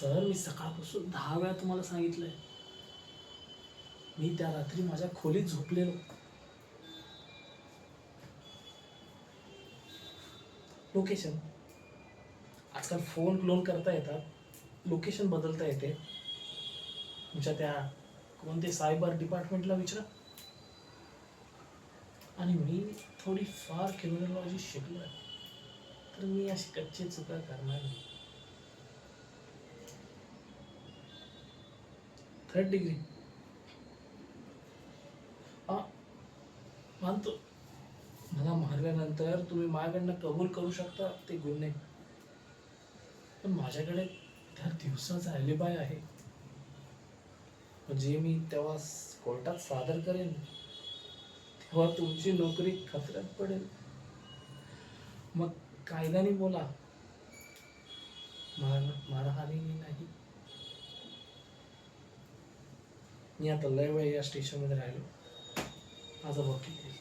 Sir, मी सकाळपासून 10 वेळा तुम्हाला सांगितलंय. मी त्या रात्री माझ्या खोलीत झोपलेलो. लोकेशन, आजकाल फोन क्लोन करता येतात, लोकेशन बदलता येते. तुमच्या त्या कोणते सायबर डिपार्टमेंटला विचारा. आणि मी थोडी फार क्रिमिनॉलॉजी शिकलोय, तर मी अशी कच्ची चुका करणार नाही. 3rd डिग्री हा मानतो. मला मारल्यानंतर तुम्ही माझ्याकडनं कबूल करू शकता ते गुन्हे, पण माझ्याकडे त्या दिवसाचा अलिबाय आहे. जे मी तेव्हा कोर्टात सादर करेन तेव्हा तुमची नोकरी खतऱ्यात पडेल. मग कायद्याने बोला, मारहाणीने नाही. मी आता लय वेळ या स्टेशनमध्ये राहिलो. माझा वकील येईल.